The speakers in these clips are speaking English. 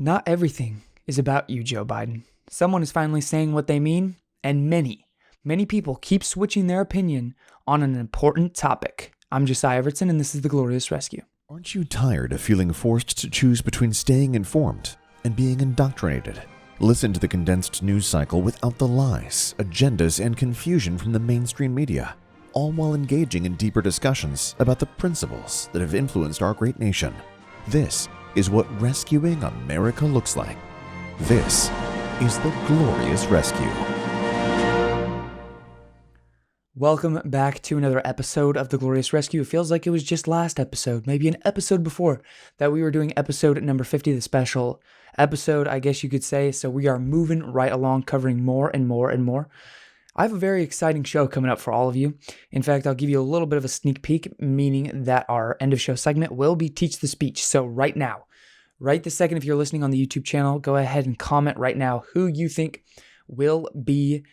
Not everything is about you, Joe Biden. Someone is finally saying what they mean, and many people keep switching their opinion on an important topic. I'm Josiah Everton, and this is The Glorious Rescue. Aren't you tired of feeling forced to choose between staying informed and being indoctrinated? Listen to the condensed news cycle without the lies, agendas, and confusion from the mainstream media, all while engaging in deeper discussions about the principles that have influenced our great nation. This is what rescuing America looks like. This is The Glorious Rescue. Welcome back to another episode of The Glorious Rescue. It feels like it was just last episode, maybe an episode before, that we were doing episode number 50, the special episode, I guess you could say. So we are moving right along, covering more and more and more. I have a very exciting show coming up for all of you. In fact, I'll give you a little bit of a sneak peek, meaning that our end of show segment will be Teach the Speech. So right now, right this second, if you're listening on the YouTube channel, go ahead and comment right now who you think will be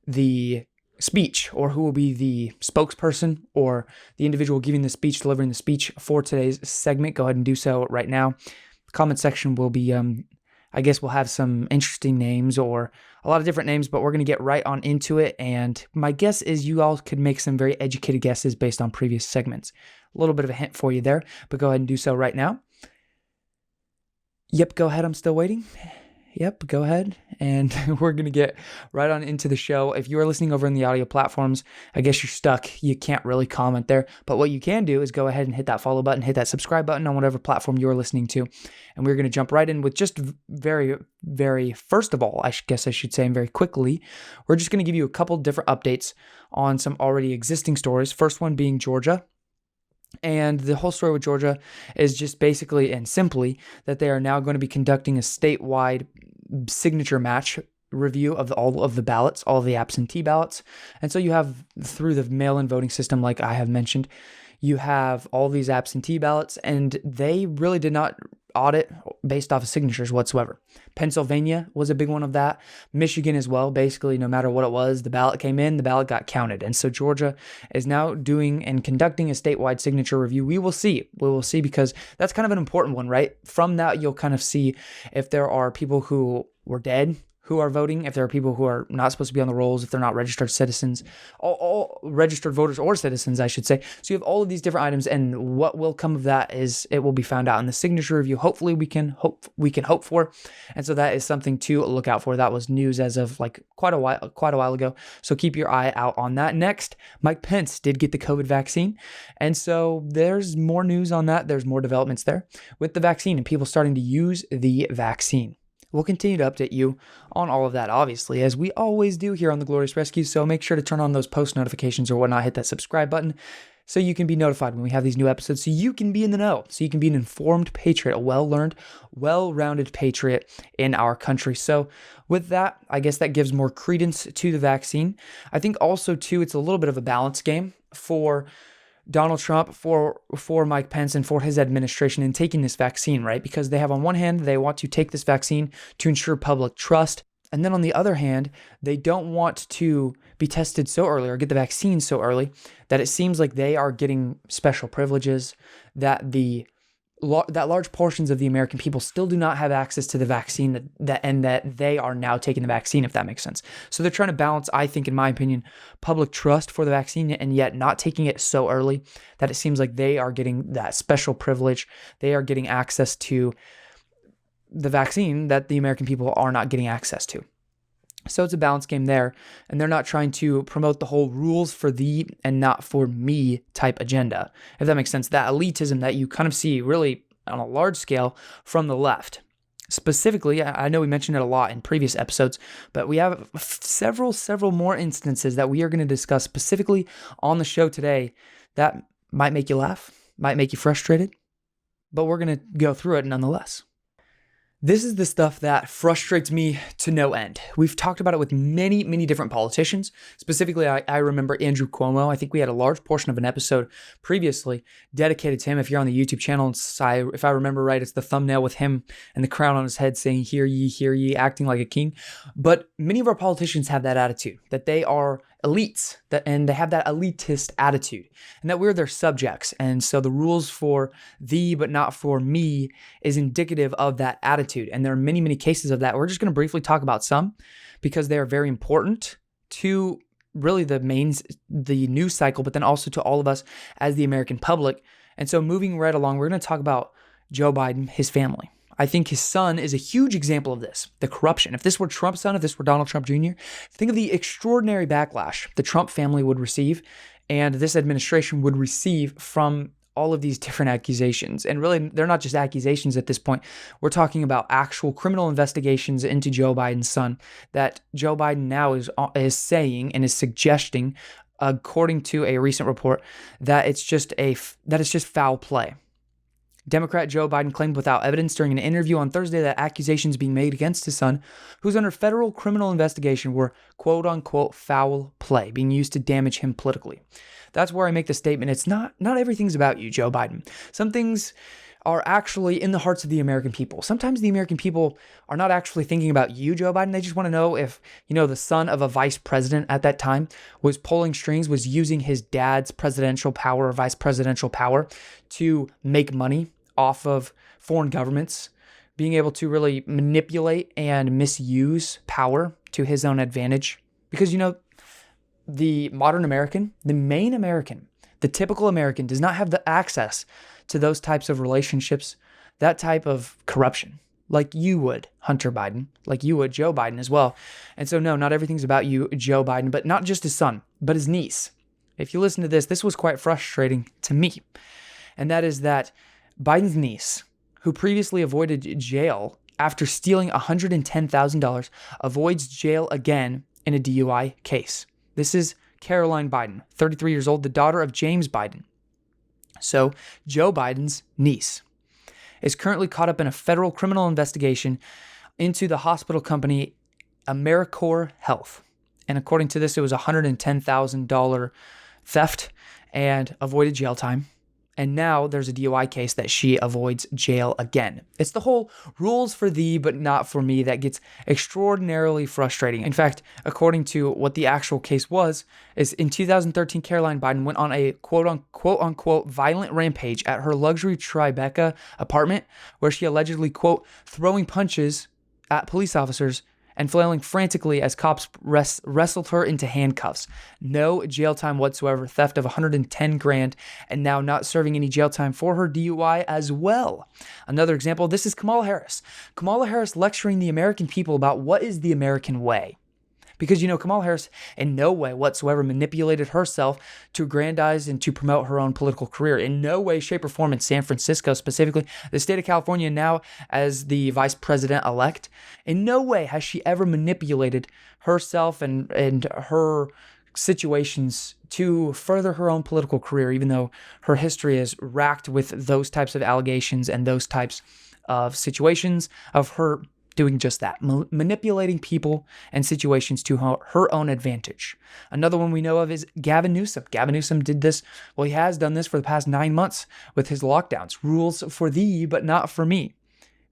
the speech, or who will be the spokesperson or the individual giving the speech, delivering the speech for today's segment. Go ahead and do so right now. The comment section will be, I guess we'll have some interesting names or a lot of different names, but we're going to get right on into it. And my guess is you all could make some very educated guesses based on previous segments. A little bit of a hint for you there, but go ahead and do so right now. Yep, go ahead. I'm still waiting. Yep, go ahead. And we're going to get right on into the show. If you are listening over in the audio platforms, I guess you're stuck. You can't really comment there. But what you can do is go ahead and hit that follow button, hit that subscribe button on whatever platform you're listening to. And we're going to jump right in with just very first of all, I guess I should say, and very quickly, we're just going to give you a couple different updates on some already existing stories. First one being Georgia. And the whole story with Georgia is just basically and simply that they are now going to be conducting a statewide signature match review of all of the ballots, all of the absentee ballots. And so you have, through the mail-in voting system, like I have mentioned, you have all these absentee ballots, and they really did not audit based off of signatures whatsoever. Pennsylvania was a big one of that. Michigan as well. Basically, no matter what it was, the ballot came in, the ballot got counted. And so Georgia is now doing and conducting a statewide signature review. We will see. We will see, because that's kind of an important one, right? From that, you'll kind of see if there are people who were dead who are voting, if there are people who are not supposed to be on the rolls, if they're not registered citizens, all registered voters or citizens, I should say. So you have all of these different items, and what will come of that is it will be found out in the signature review. Hopefully we can hope for. And so that is something to look out for. That was news as of like quite a while ago. So keep your eye out on that. Next, Mike Pence did get the COVID vaccine. And so there's more news on that. There's more developments there with the vaccine and people starting to use the vaccine. We'll continue to update you on all of that, obviously, as we always do here on The Glorious Rescue. So make sure to turn on those post notifications or whatnot, hit that subscribe button so you can be notified when we have these new episodes, so you can be in the know, so you can be an informed patriot, a well-learned, well-rounded patriot in our country. So with that, I guess that gives more credence to the vaccine. I think also, too, it's a little bit of a balance game for Donald Trump, for Mike Pence, and for his administration in taking this vaccine, right? Because they have, on one hand, they want to take this vaccine to ensure public trust. And then on the other hand, they don't want to be tested so early or get the vaccine so early that it seems like they are getting special privileges, that large portions of the American people still do not have access to the vaccine, and that they are now taking the vaccine, if that makes sense. So they're trying to balance, I think, in my opinion, public trust for the vaccine, and yet not taking it so early that it seems like they are getting that special privilege. They are getting access to the vaccine that the American people are not getting access to. So it's a balance game there, and they're not trying to promote the whole rules for thee and not for me type agenda, if that makes sense. That elitism that you kind of see really on a large scale from the left. Specifically, I know we mentioned it a lot in previous episodes, but we have several more instances that we are going to discuss specifically on the show today that might make you laugh, might make you frustrated, but we're going to go through it nonetheless. This is the stuff that frustrates me to no end. We've talked about it with many different politicians. Specifically, I remember Andrew Cuomo. I think we had a large portion of an episode previously dedicated to him. If you're on the YouTube channel, if I remember right, it's the thumbnail with him and the crown on his head saying, hear ye, acting like a king. But many of our politicians have that attitude, that they are elites, and they have that elitist attitude, and that we're their subjects. And so the rules for thee but not for me is indicative of that attitude. And there are many, many cases of that. We're just going to briefly talk about some because they are very important to really the news cycle, but then also to all of us as the American public. And so moving right along, we're going to talk about Joe Biden, his family. I think his son is a huge example of this, the corruption. If this were Trump's son, if this were Donald Trump Jr., think of the extraordinary backlash the Trump family would receive and this administration would receive from all of these different accusations. And really, they're not just accusations at this point. We're talking about actual criminal investigations into Joe Biden's son that Joe Biden now is saying and is suggesting, according to a recent report, that it's just foul play. Democrat Joe Biden claimed without evidence during an interview on Thursday that accusations being made against his son, who's under federal criminal investigation, were quote-unquote foul play, being used to damage him politically. That's where I make the statement. It's not everything's about you, Joe Biden. Some things are actually in the hearts of the American people. Sometimes the American people are not actually thinking about you, Joe Biden. They just want to know if, the son of a vice president at that time was pulling strings, was using his dad's presidential power or vice presidential power to make money off of foreign governments, being able to really manipulate and misuse power to his own advantage. Because, the modern American, the main American, the typical American does not have the access to those types of relationships, that type of corruption, like you would, Hunter Biden, like you would, Joe Biden as well. And so, no, not everything's about you, Joe Biden, but not just his son, but his niece. If you listen to this was quite frustrating to me. And that is that Biden's niece, who previously avoided jail after stealing $110,000, avoids jail again in a DUI case. This is Caroline Biden, 33 years old, the daughter of James Biden. So Joe Biden's niece is currently caught up in a federal criminal investigation into the hospital company AmeriCorps Health. And according to this, it was a $110,000 theft and avoided jail time. And now there's a DUI case that she avoids jail again. It's the whole rules for thee, but not for me that gets extraordinarily frustrating. In fact, according to what the actual case was, is in 2013, Caroline Biden went on a quote-unquote violent rampage at her luxury Tribeca apartment where she allegedly, quote, throwing punches at police officers and flailing frantically as cops wrestled her into handcuffs. No jail time whatsoever, theft of $110,000, and now not serving any jail time for her DUI as well. Another example, this is Kamala Harris. Kamala Harris lecturing the American people about what is the American way. Because, Kamala Harris in no way whatsoever manipulated herself to aggrandize and to promote her own political career. In no way, shape, or form in San Francisco, specifically the state of California now as the vice president-elect, in no way has she ever manipulated herself and her situations to further her own political career, even though her history is racked with those types of allegations and those types of situations of her doing just that, manipulating people and situations to her own advantage. Another one we know of is Gavin Newsom. Gavin Newsom did this, he has done this for the past 9 months with his lockdowns. Rules for thee, but not for me.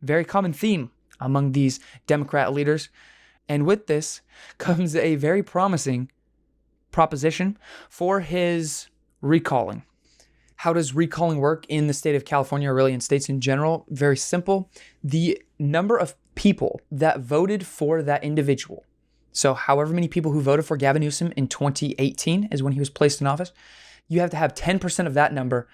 Very common theme among these Democrat leaders. And with this comes a very promising proposition for his recalling. How does recalling work in the state of California, or really in states in general? Very simple. The number of people that voted for that individual. So however many people who voted for Gavin Newsom in 2018 is when he was placed in office, you have to have 10% of that number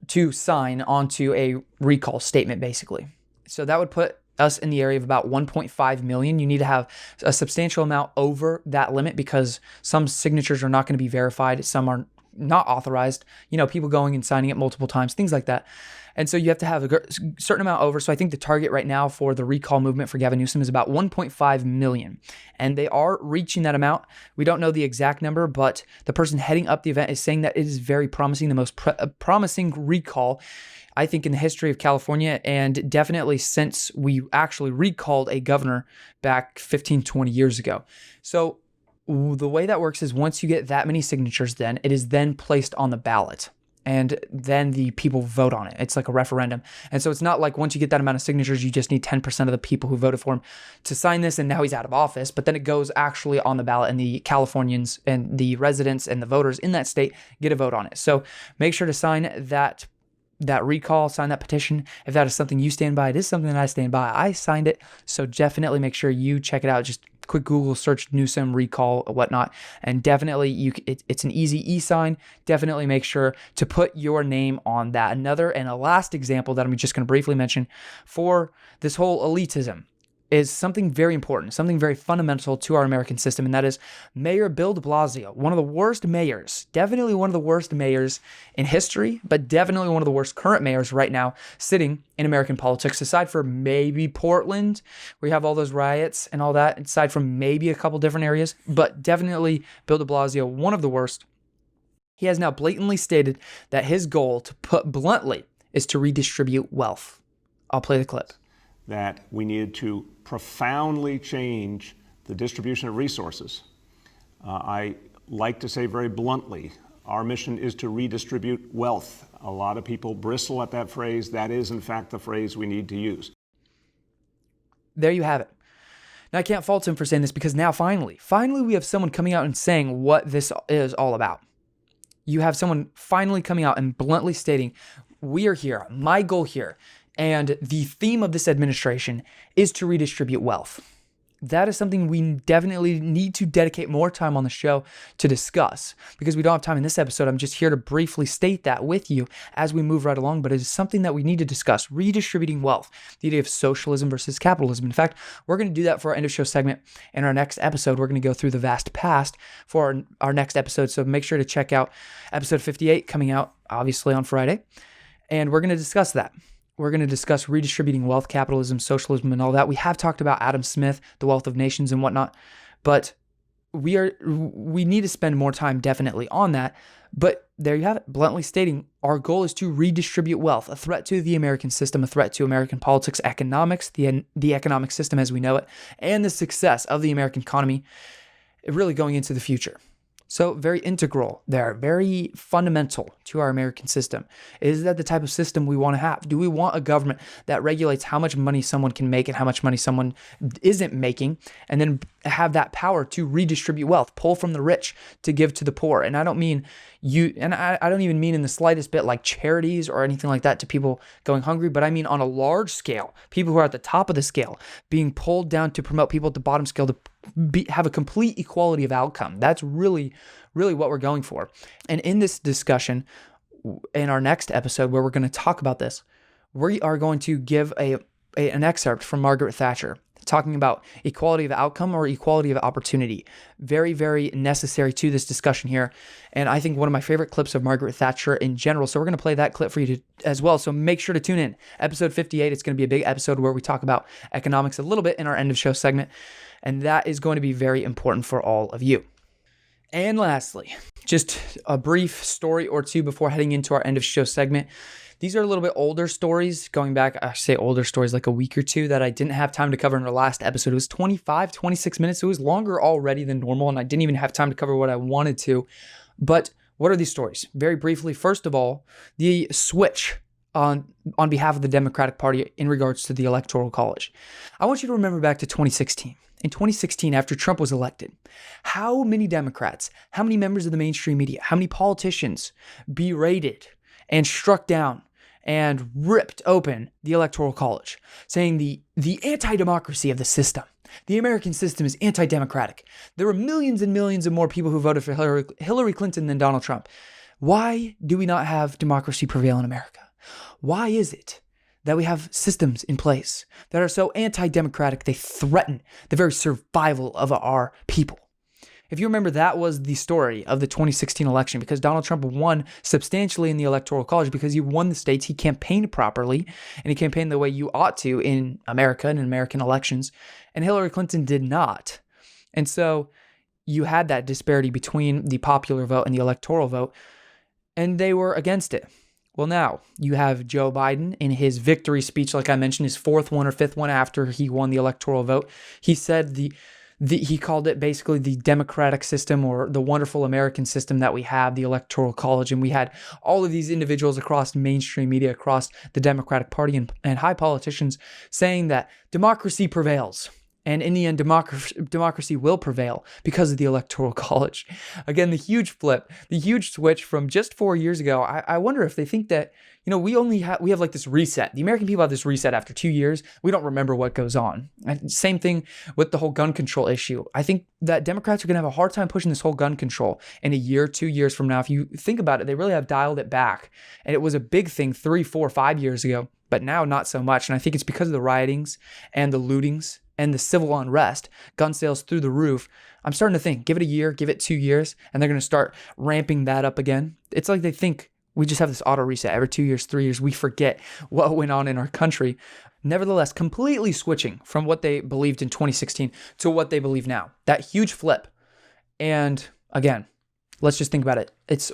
to sign onto a recall statement, basically. So that would put us in the area of about 1.5 million. You need to have a substantial amount over that limit because some signatures are not going to be verified. Some are not authorized, people going and signing it multiple times, things like that. And so you have to have a certain amount over. So I think the target right now for the recall movement for Gavin Newsom is about 1.5 million. And they are reaching that amount. We don't know the exact number, but the person heading up the event is saying that it is very promising, the most promising recall, I think, in the history of California, and definitely since we actually recalled a governor back 15, 20 years ago. So the way that works is once you get that many signatures, then it is then placed on the ballot. and then the people vote on it. It's like a referendum. And so it's not like once you get that amount of signatures, you just need 10% of the people who voted for him to sign this, and now he's out of office. But then it goes actually on the ballot, and the Californians and the residents and the voters in that state get a vote on it. So make sure to sign that recall, sign that petition. If that is something you stand by, it is something that I stand by. I signed it. So definitely make sure you check it out. Just quick Google search Newsom recall, whatnot. And definitely it's an easy e-sign. Definitely make sure to put your name on that. Another and a last example that I'm just going to briefly mention for this whole elitism is something very important, something very fundamental to our American system, and that is Mayor Bill de Blasio, one of the worst mayors, definitely one of the worst mayors in history, but definitely one of the worst current mayors right now sitting in American politics, aside from maybe Portland, where you have all those riots and all that, aside from maybe a couple different areas, but definitely Bill de Blasio, one of the worst. He has now blatantly stated that his goal, to put bluntly, is to redistribute wealth. I'll play the clip. That we needed to profoundly change the distribution of resources. I like to say very bluntly, our mission is to redistribute wealth. A lot of people bristle at that phrase. That is, in fact, the phrase we need to use. There you have it. Now, I can't fault him for saying this, because now finally we have someone coming out and saying what this is all about. You have someone finally coming out and bluntly stating, we are here, my goal here, and the theme of this administration is to redistribute wealth. That is something we definitely need to dedicate more time on the show to discuss, because we don't have time in this episode. I'm just here to briefly state that with you as we move right along, but it is something that we need to discuss, redistributing wealth, the idea of socialism versus capitalism. In fact, we're going to do that for our end of show segment. In our next episode, we're going to go through the vast past for our next episode, so make sure to check out episode 58 coming out, obviously, on Friday, and we're going to discuss that. We're going to discuss redistributing wealth, capitalism, socialism, and all that. We have talked about Adam Smith, the wealth of nations and whatnot, but we need to spend more time definitely on that. But there you have it, bluntly stating our goal is to redistribute wealth, a threat to the American system, a threat to American politics, economics, the economic system as we know it, and the success of the American economy really going into the future. So very integral there, very fundamental to our American system. Is that the type of system we want to have? Do we want a government that regulates how much money someone can make and how much money someone isn't making, and then have that power to redistribute wealth, pull from the rich to give to the poor? And I don't mean I don't even mean in the slightest bit like charities or anything like that to people going hungry, but I mean on a large scale, people who are at the top of the scale being pulled down to promote people at the bottom scale to have a complete equality of outcome. That's really, really what we're going for. And in this discussion, in our next episode where we're going to talk about this, we are going to give an excerpt from Margaret Thatcher talking about equality of outcome or equality of opportunity. Very, very necessary to this discussion here. And I think one of my favorite clips of Margaret Thatcher in general. So we're going to play that clip for you as well. So make sure to tune in. Episode 58, it's going to be a big episode where we talk about economics a little bit in our end of show segment. And that is going to be very important for all of you. And lastly, just a brief story or two before heading into our end of show segment. These are a little bit older stories, going back, I say older stories, like a week or two that I didn't have time to cover in our last episode. It was 26 minutes. It was longer already than normal, and I didn't even have time to cover what I wanted to. But what are these stories? Very briefly, first of all, the switch on behalf of the Democratic Party in regards to the Electoral College. I want you to remember back to 2016. In 2016, after Trump was elected, how many Democrats, how many members of the mainstream media, how many politicians berated and struck down and ripped open the Electoral College, saying the anti-democracy of the system. The American system is anti-democratic. There were millions and millions of more people who voted for Hillary Clinton than Donald Trump. Why do we not have democracy prevail in America? Why is it that we have systems in place that are so anti-democratic they threaten the very survival of our people? If you remember, that was the story of the 2016 election, because Donald Trump won substantially in the Electoral College because he won the states, he campaigned properly, and he campaigned the way you ought to in America and in American elections, and Hillary Clinton did not. And so you had that disparity between the popular vote and the electoral vote, and they were against it. Well, now you have Joe Biden in his victory speech, like I mentioned, his fourth one or fifth one after he won the electoral vote. He said the He called it basically the democratic system, or the wonderful American system that we have, the Electoral College. And we had all of these individuals across mainstream media, across the Democratic Party, and high politicians saying that democracy prevails. And in the end, democracy will prevail because of the Electoral College. Again, the huge flip, the huge switch from just 4 years ago. I wonder if they think that, we have like this reset. The American people have this reset after 2 years. We don't remember what goes on. And same thing with the whole gun control issue. I think that Democrats are going to have a hard time pushing this whole gun control in a year, 2 years from now. If you think about it, they really have dialed it back. And it was a big thing 3, 4, 5 years ago, but now not so much. And I think it's because of the riotings and the lootings and the civil unrest, gun sales through the roof. I'm starting to think, give it a year, give it 2 years, and they're going to start ramping that up again. It's like they think we just have this auto reset every 2 years, 3 years. We forget what went on in our country. Nevertheless, completely switching from what they believed in 2016 to what they believe now. That huge flip. And again, let's just think about it. It's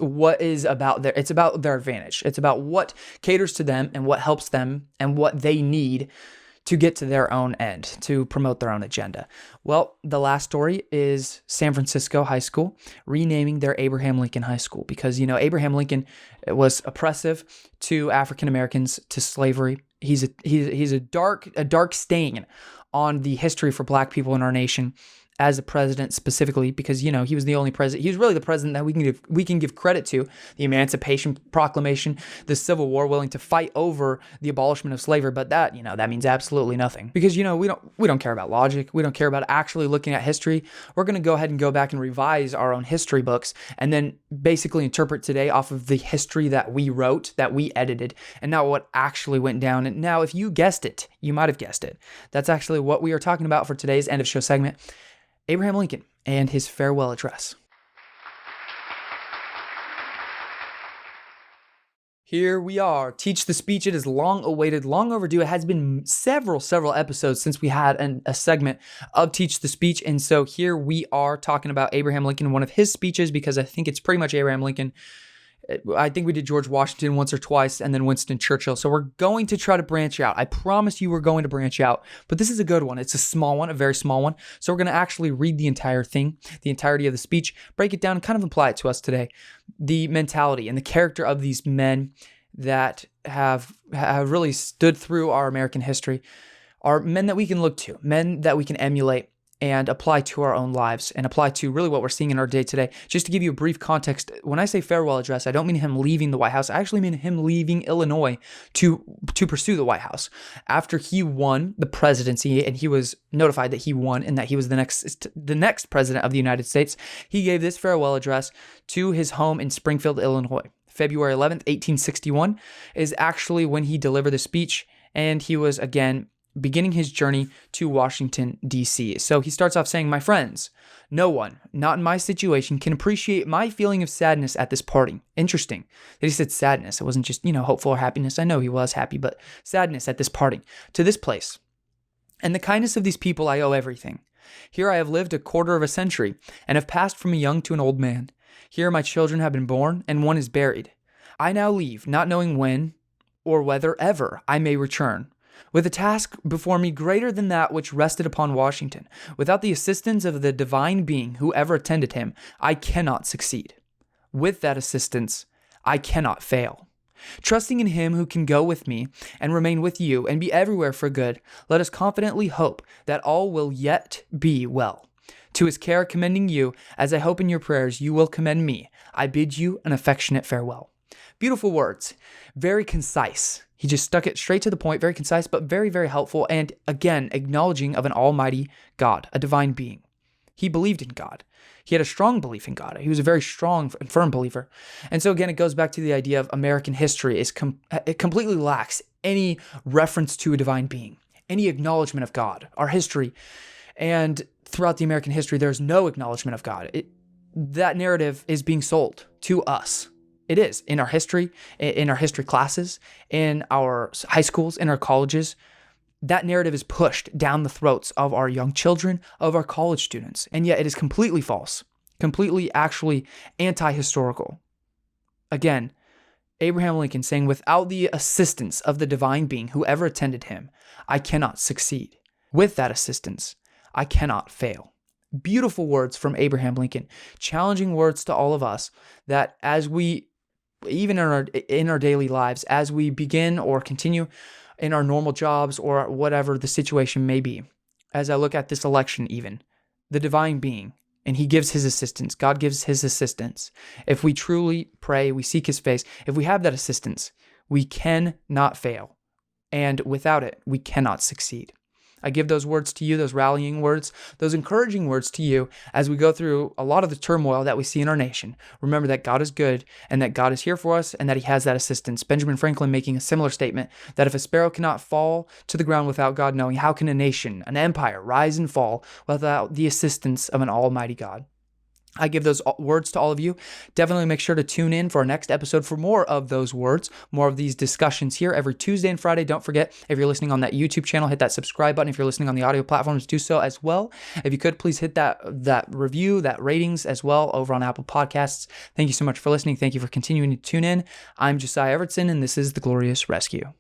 about their advantage. It's about what caters to them and what helps them and what they need to get to their own end, to promote their own agenda. Well, the last story is San Francisco High School renaming their Abraham Lincoln High School because, Abraham Lincoln was oppressive to African Americans, to slavery. He's a dark stain on the history for Black people in our nation as a president specifically, because, he was the only president. He was really the president that we can give credit to. The Emancipation Proclamation, the Civil War, willing to fight over the abolishment of slavery. But that, that means absolutely nothing, because, we don't care about logic. We don't care about actually looking at history. We're going to go ahead and go back and revise our own history books and then basically interpret today off of the history that we wrote, that we edited, and not what actually went down. And now, if you guessed it, you might have guessed it. That's actually what we are talking about for today's end of show segment. Abraham Lincoln and his farewell address. Here we are. Teach the Speech. It is long awaited, long overdue. It has been several episodes since we had a segment of Teach the Speech. And so here we are talking about Abraham Lincoln, one of his speeches, because I think it's pretty much Abraham Lincoln. I think we did George Washington once or twice, and then Winston Churchill. So we're going to try to branch out. I promise you we're going to branch out. But this is a good one. It's a small one, a very small one. So we're going to actually read the entire thing, the entirety of the speech, break it down, and kind of apply it to us today. The mentality and the character of these men that have really stood through our American history are men that we can look to, men that we can emulate and apply to our own lives and apply to really what we're seeing in our day today. Just to give you a brief context, when I say farewell address, I don't mean him leaving the White House. I actually mean him leaving Illinois to pursue the White House. After he won the presidency and he was notified that he won and that he was the next president of the United States, he gave this farewell address to his home in Springfield, Illinois. February 11th, 1861 is actually when he delivered the speech, and he was, again, beginning his journey to Washington, D.C. So he starts off saying, "My friends, no one, not in my situation, can appreciate my feeling of sadness at this parting." Interesting that he said sadness. It wasn't just, hopeful or happiness. I know he was happy, but sadness at this parting to this place. "And the kindness of these people I owe everything. Here I have lived a quarter of a century and have passed from a young to an old man. Here my children have been born and one is buried. I now leave, not knowing when or whether ever I may return, with a task before me greater than that which rested upon Washington. Without the assistance of the divine being who ever attended him, I cannot succeed. With that assistance, I cannot fail. Trusting in him who can go with me and remain with you and be everywhere for good, let us confidently hope that all will yet be well. To his care commending you, as I hope in your prayers you will commend me, I bid you an affectionate farewell." Beautiful words, very concise. He just stuck it straight to the point, very concise, but very, very helpful. And again, acknowledging of an almighty God, a divine being. He believed in God. He had a strong belief in God. He was a very strong and firm believer. And so again, it goes back to the idea of American history. It completely lacks any reference to a divine being, any acknowledgement of God, our history. And throughout the American history, there's no acknowledgement of God. That narrative is being sold to us. It is in our history classes, in our high schools, in our colleges. That narrative is pushed down the throats of our young children, of our college students. And yet it is completely false, completely actually anti-historical. Again, Abraham Lincoln saying, "Without the assistance of the divine being, whoever attended him, I cannot succeed. With that assistance, I cannot fail." Beautiful words from Abraham Lincoln, challenging words to all of us that as we, even in our daily lives, as we begin or continue in our normal jobs or whatever the situation may be, as I look at this election even, the divine being, and he gives his assistance. God gives his assistance. If we truly pray, we seek his face, if we have that assistance, we cannot fail. And without it, we cannot succeed. I give those words to you, those rallying words, those encouraging words to you as we go through a lot of the turmoil that we see in our nation. Remember that God is good and that God is here for us and that he has that assistance. Benjamin Franklin making a similar statement that if a sparrow cannot fall to the ground without God knowing, how can a nation, an empire rise and fall without the assistance of an almighty God? I give those words to all of you. Definitely make sure to tune in for our next episode for more of those words, more of these discussions here every Tuesday and Friday. Don't forget, if you're listening on that YouTube channel, hit that subscribe button. If you're listening on the audio platforms, do so as well. If you could, please hit that review, that ratings as well over on Apple Podcasts. Thank you so much for listening. Thank you for continuing to tune in. I'm Josiah Evertson, and this is The Glorious Rescue.